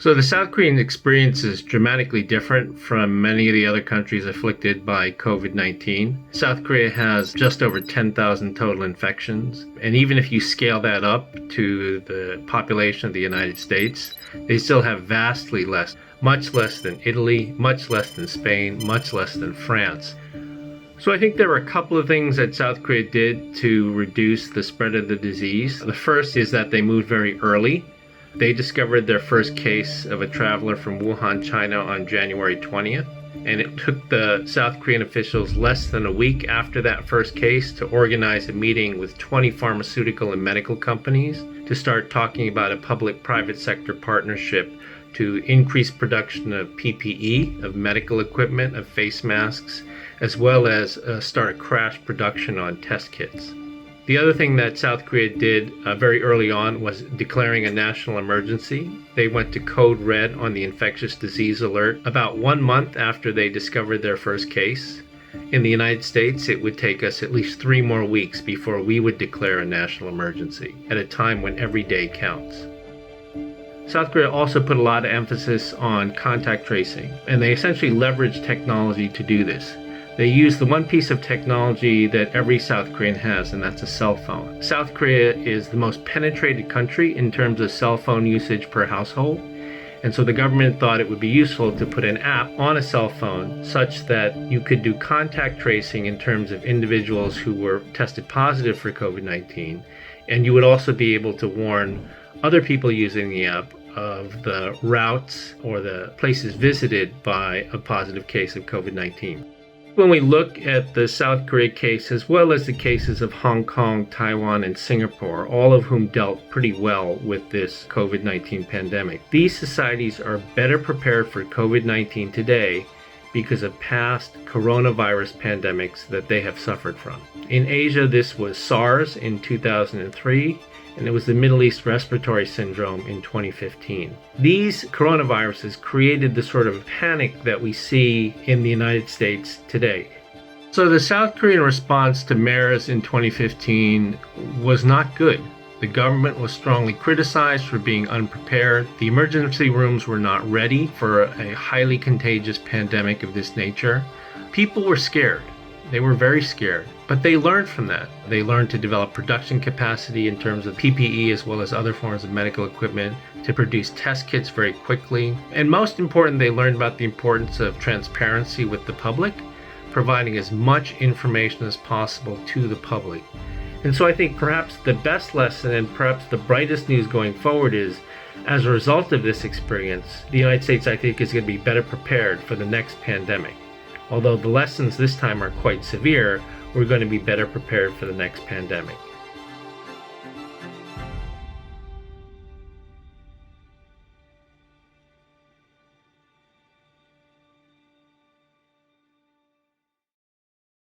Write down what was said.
So the South Korean experience is dramatically different from many of the other countries afflicted by COVID-19. South Korea has just over 10,000 total infections. And even if you scale that up to the population of the United States, they still have vastly less, much less than Italy, much less than Spain, much less than France. So I think there were a couple of things that South Korea did to reduce the spread of the disease. The first is that they moved very early. They discovered their first case of a traveler from Wuhan, China on January 20th. And it took the South Korean officials less than a week after that first case to organize a meeting with 20 pharmaceutical and medical companies to start talking about a public-private sector partnership to increase production of PPE, of medical equipment, of face masks, as well as start crash production on test kits. The other thing that South Korea did very early on was declaring a national emergency. They went to code red on the infectious disease alert about 1 month after they discovered their first case. In the United States, it would take us at least 3 more weeks before we would declare a national emergency, at a time when every day counts. South Korea also put a lot of emphasis on contact tracing, and they essentially leveraged technology to do this. They use the one piece of technology that every South Korean has, and that's a cell phone. South Korea is the most penetrated country in terms of cell phone usage per household. And so the government thought it would be useful to put an app on a cell phone such that you could do contact tracing in terms of individuals who were tested positive for COVID-19. And you would also be able to warn other people using the app of the routes or the places visited by a positive case of COVID-19. When we look at the South Korea case, as well as the cases of Hong Kong, Taiwan, and Singapore, all of whom dealt pretty well with this COVID-19 pandemic, these societies are better prepared for COVID-19 today because of past coronavirus pandemics that they have suffered from. In Asia, this was SARS in 2003. And it was the Middle East Respiratory Syndrome in 2015. These coronaviruses created the sort of panic that we see in the United States today. So the South Korean response to MERS in 2015 was not good. The government was strongly criticized for being unprepared. The emergency rooms were not ready for a highly contagious pandemic of this nature. People were scared. They were very scared, but they learned from that. They learned to develop production capacity in terms of PPE as well as other forms of medical equipment, to produce test kits very quickly. And most important, they learned about the importance of transparency with the public, providing as much information as possible to the public. And so I think perhaps the best lesson and perhaps the brightest news going forward is, as a result of this experience, the United States, I think, is going to be better prepared for the next pandemic. Although the lessons this time are quite severe, we're going to be better prepared for the next pandemic.